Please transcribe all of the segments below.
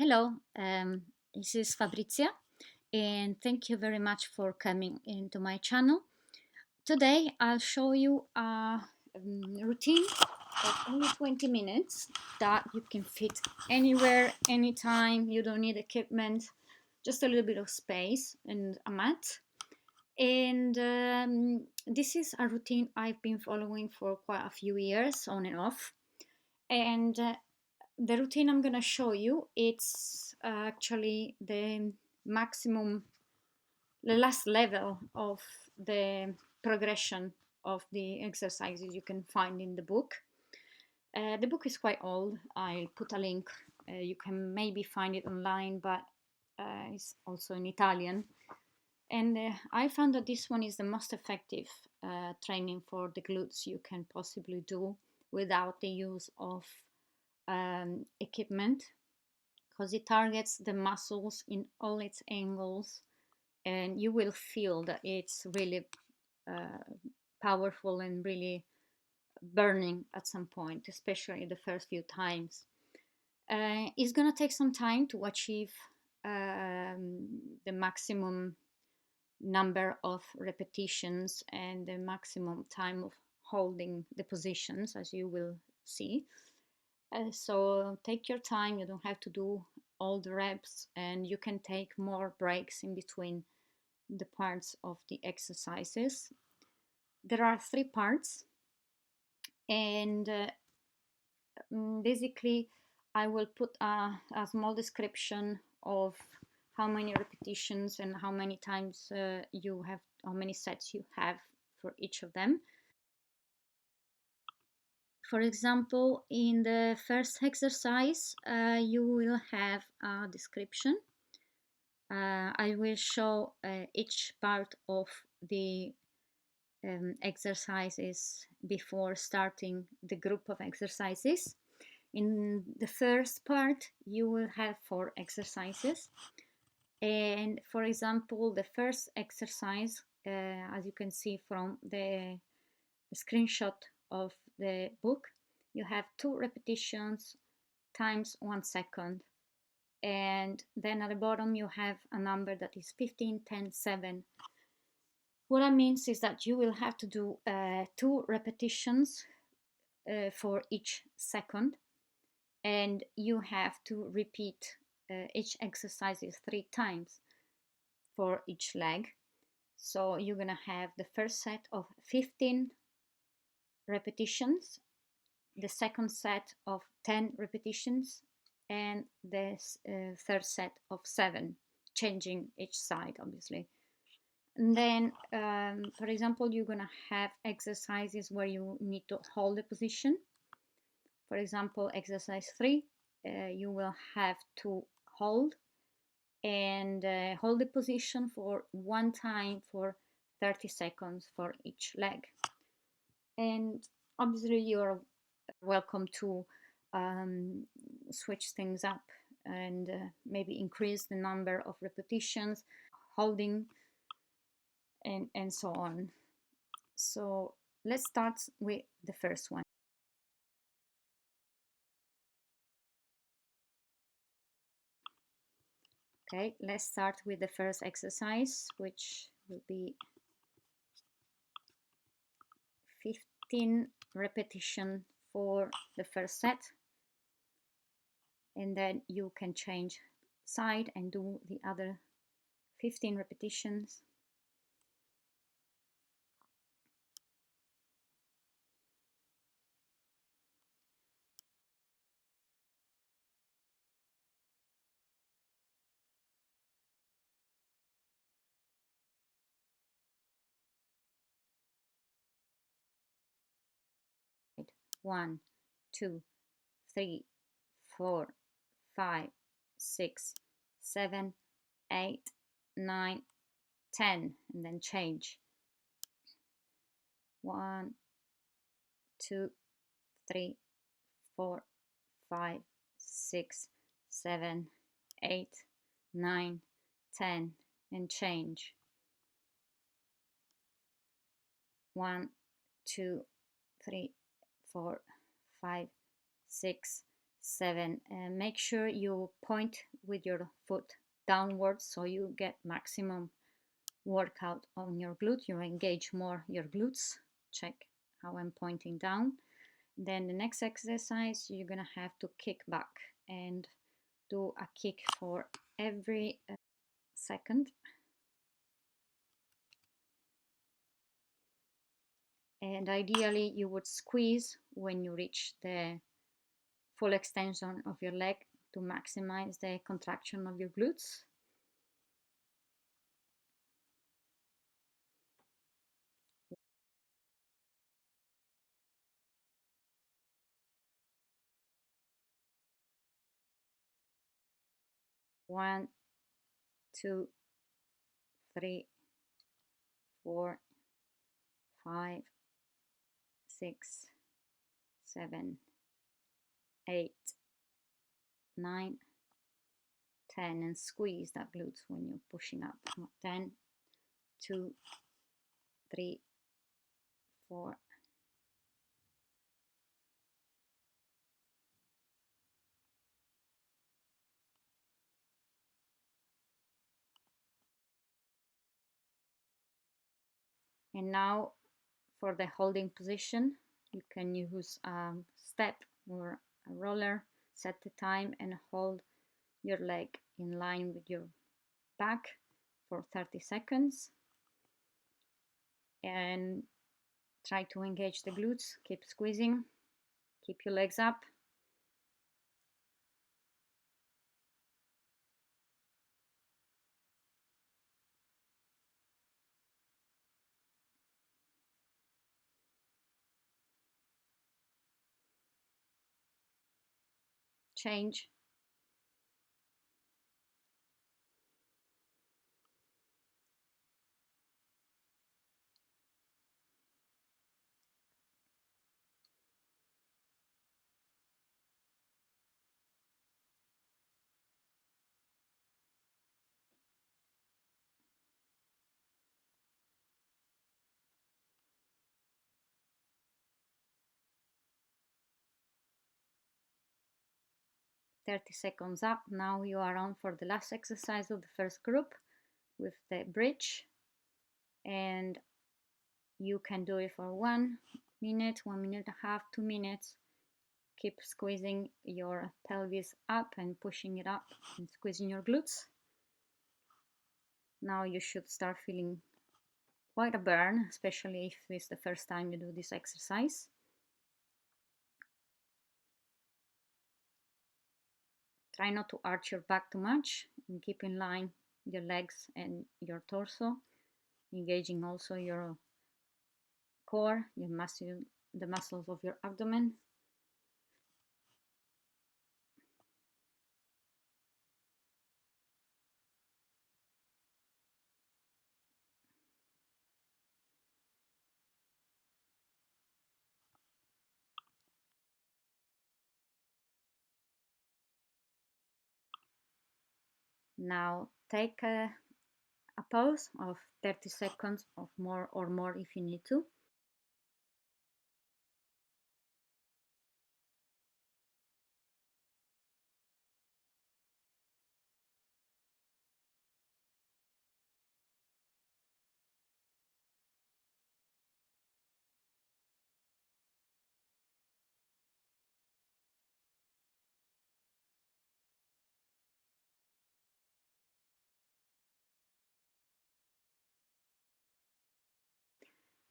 Hello, this is Fabrizia, and thank you very much for coming into my channel. Today, I'll show you a routine of only 20 minutes that you can fit anywhere, anytime. You don't need equipment, just a little bit of space and a mat. And this is a routine I've been following for quite a few years, on and off. And the routine I'm going to show you, it's actually the maximum, the last level of the progression of the exercises you can find in the book. The book is quite old. I'll put a link. You can maybe find it online, but it's also in Italian. And I found that this one is the most effective training for the glutes you can possibly do without the use of equipment, because it targets the muscles in all its angles, and you will feel that it's really powerful and really burning at some point, especially the first few times. It's gonna take some time to achieve the maximum number of repetitions and the maximum time of holding the positions, as you will see. So take your time, you don't have to do all the reps, and you can take more breaks in between the parts of the exercises. There are three parts, and basically I will put a small description of how many repetitions and how many times you have, how many sets you have for each of them. For example, in the first exercise, you will have a description. I will show each part of the exercises before starting the group of exercises. In the first part, you will have 4 exercises. And for example, the first exercise, as you can see from the screenshot of the book, you have 2 repetitions times 1 second. And then at the bottom you have a number that is 15, 10, 7. What that means is that you will have to do 2 repetitions for each second, and you have to repeat each exercise 3 times for each leg. So you're gonna have the first set of 15 repetitions, the second set of 10 repetitions, and the third set of 7, changing each side, obviously. And then, for example, you're gonna have exercises where you need to hold the position. For example, exercise 3, you will have to hold and hold the position for 1 time for 30 seconds for each leg. And obviously you're welcome to switch things up and maybe increase the number of repetitions, holding, and so on. So let's start with the first one. Okay, let's start with the first exercise, which will be 15 repetition for the first set, and then you can change side and do the other 15 repetitions. One, two, three, 4, 5, 6, 7, 8, 9, 10, and then change. 1, 2, 3, 4, 5, 6, 7, 8, 9, 10, and change. 1, 2, 3, 4, 5, 6, 7. Make sure you point with your foot downwards so you get maximum workout on your glute. You engage more your glutes. Check how I'm pointing down. Then the next exercise, you're gonna have to kick back and do a kick for every second. And ideally you would squeeze when you reach the full extension of your leg to maximize the contraction of your glutes. One, two, three, 4, 5, 6, 7, 8, 9, 10, and squeeze that glutes when you're pushing up. 10, 2, 3, 4. And now for the holding position, you can use a step or a roller, set the time and hold your leg in line with your back for 30 seconds. And try to engage the glutes, keep squeezing, keep your legs up. Change. 30 seconds up. Now you are on for the last exercise of the first group with the bridge, and you can do it for 1 minute, 1.5 minutes, 2 minutes. Keep squeezing your pelvis up and pushing it up and squeezing your glutes. Now you should start feeling quite a burn, especially if it's the first time you do this exercise. Try not to arch your back too much and keep in line your legs and your torso, engaging also your core, your muscle, the muscles of your abdomen. Now take a pause of 30 seconds of more or more if you need to.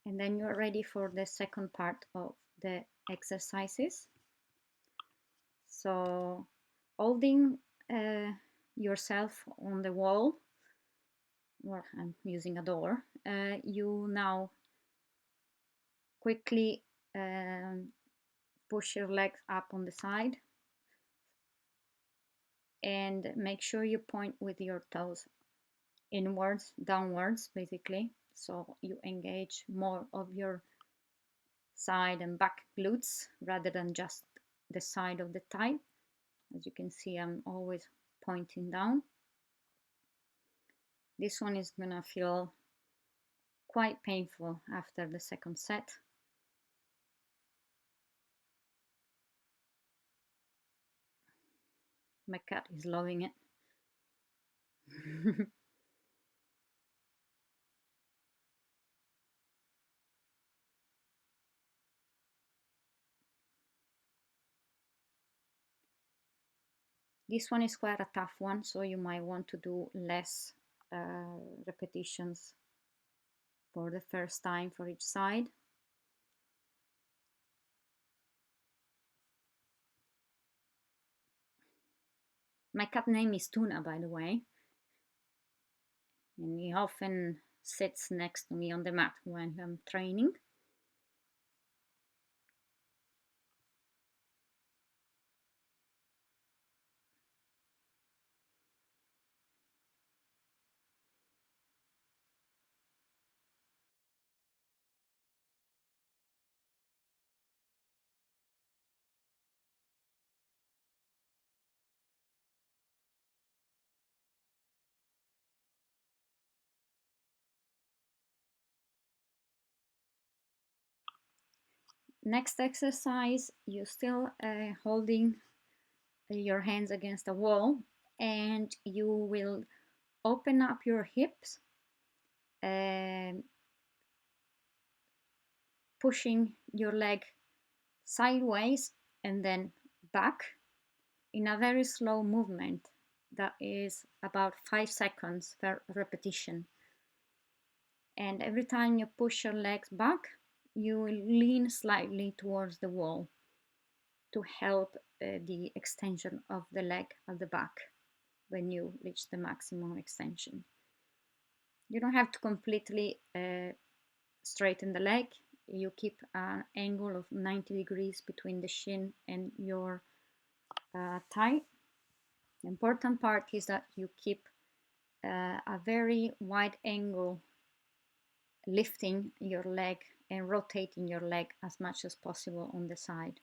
And then you're ready for the second part of the exercises. So holding yourself on the wall, or I'm using a door, you now quickly push your legs up on the side and make sure you point with your toes inwards, downwards, basically. So you engage more of your side and back glutes rather than just the side of the thigh. As you can see, I'm always pointing down. This one is gonna feel quite painful after the second set. My cat is loving it. This one is quite a tough one, so you might want to do less repetitions for the first time for each side. My cat name is Tuna, by the way, and he often sits next to me on the mat when I'm training. Next exercise, you're still holding your hands against a wall, and you will open up your hips, um, pushing your leg sideways and then back in a very slow movement that is about 5 seconds per repetition. And every time you push your legs back, you will lean slightly towards the wall to help the extension of the leg at the back when you reach the maximum extension. You don't have to completely straighten the leg. You keep an angle of 90 degrees between the shin and your thigh. The important part is that you keep a very wide angle, lifting your leg and rotating your leg as much as possible on the side.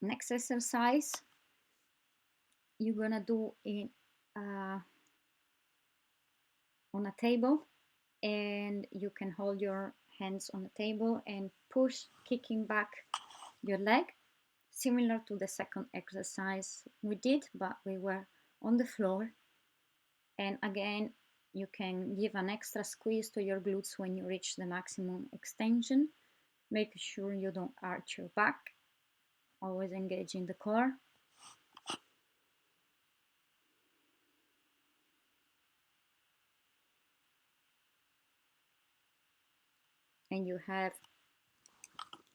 Next exercise you're gonna do it on a table, and you can hold your hands on the table and push, kicking back your leg, similar to the second exercise we did, but we were on the floor. And again, you can give an extra squeeze to your glutes when you reach the maximum extension. Make sure you don't arch your back, always engaging the core. And you have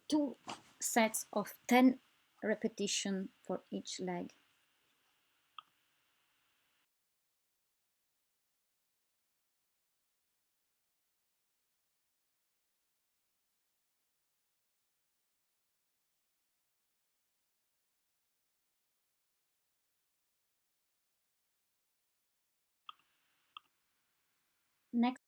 2 sets of 10 repetition for each leg. Next,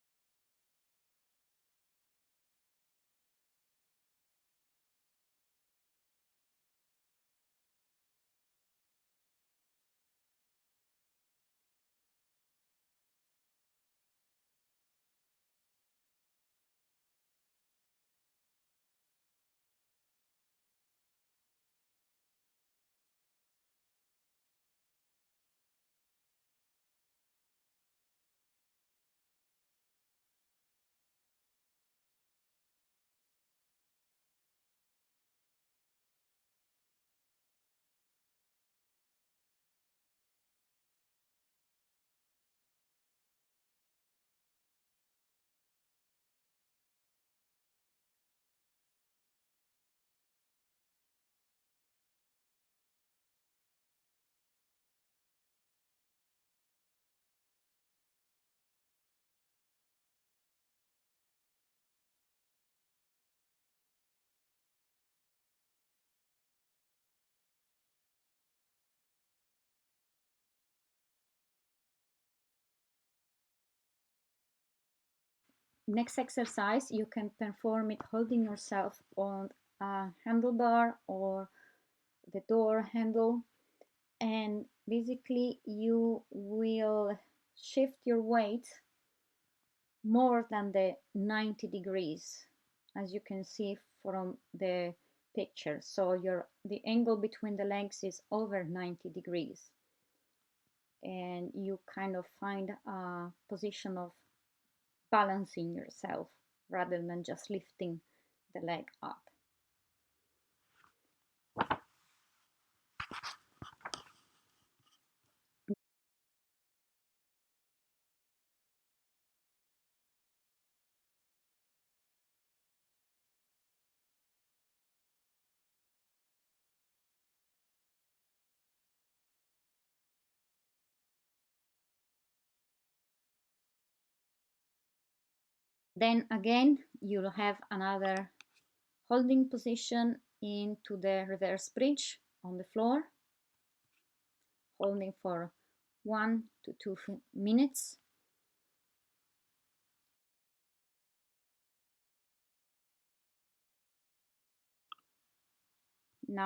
next exercise, you can perform it holding yourself on a handlebar or the door handle, and basically you will shift your weight more than the 90 degrees, as you can see from the picture. So the angle between the legs is over 90 degrees, and you kind of find a position of balancing yourself rather than just lifting the leg up. Then again, you'll have another holding position into the reverse bridge on the floor, holding for 1 to 2 minutes. Now,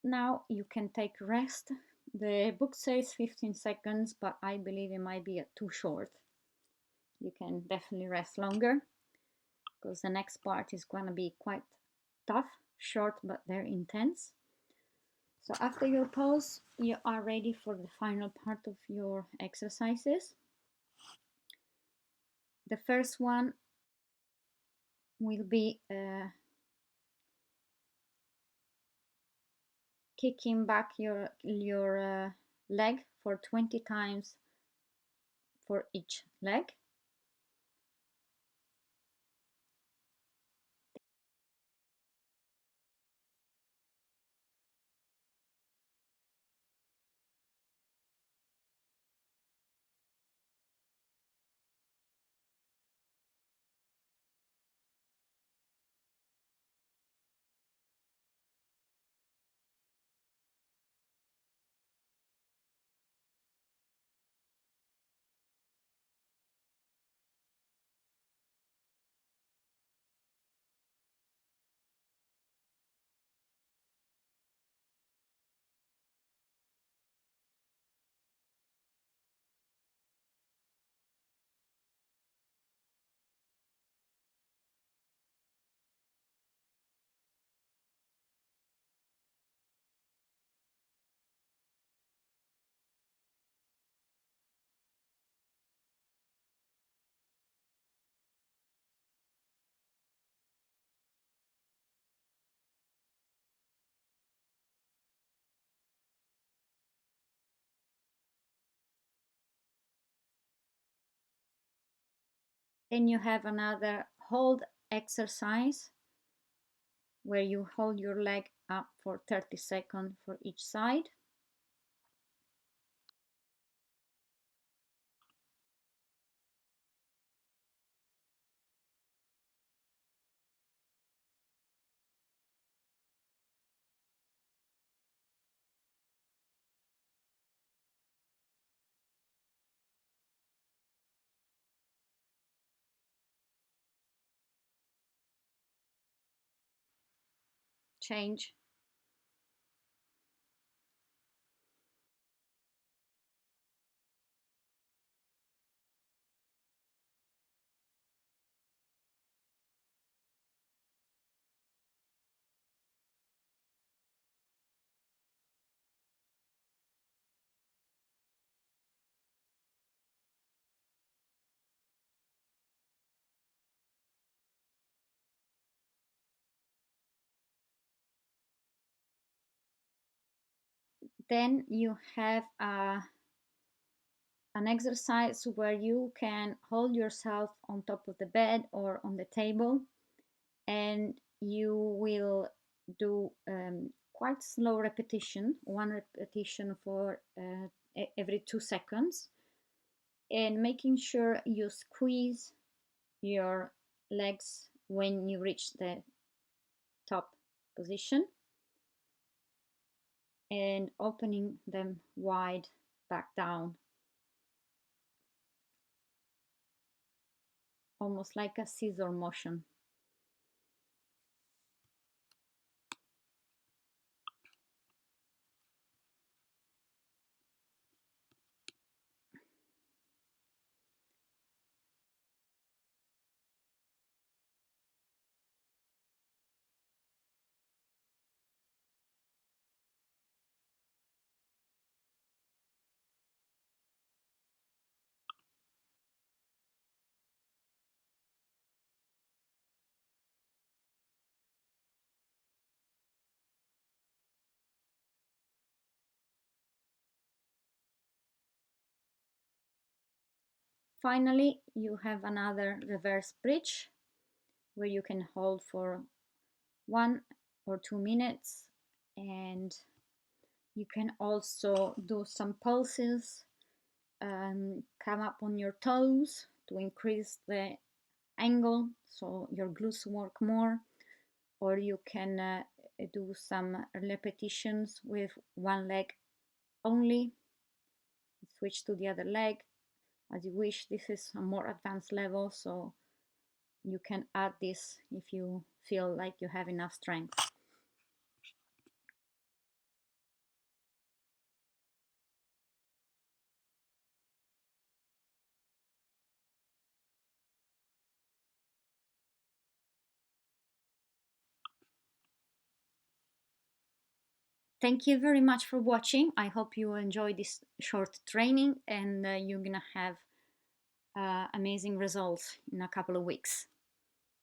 now you can take rest. The book says 15 seconds, but I believe it might be too short. You can definitely rest longer because the next part is going to be quite tough, short, but very intense. So after your pause, you are ready for the final part of your exercises. The first one will be kicking back your leg for 20 times for each leg. Then you have another hold exercise where you hold your leg up for 30 seconds for each side. Change. Then you have an exercise where you can hold yourself on top of the bed or on the table, and you will do quite slow repetition, one repetition for every 2 seconds, and making sure you squeeze your legs when you reach the top position and opening them wide back down, almost like a scissor motion. Finally, you have another reverse bridge where you can hold for 1 or 2 minutes, and you can also do some pulses, come up on your toes to increase the angle so your glutes work more, or you can do some repetitions with one leg only, switch to the other leg as you wish. This is a more advanced level, so you can add this if you feel like you have enough strength. Thank you very much for watching. I hope you enjoy this short training, and you're gonna have amazing results in a couple of weeks.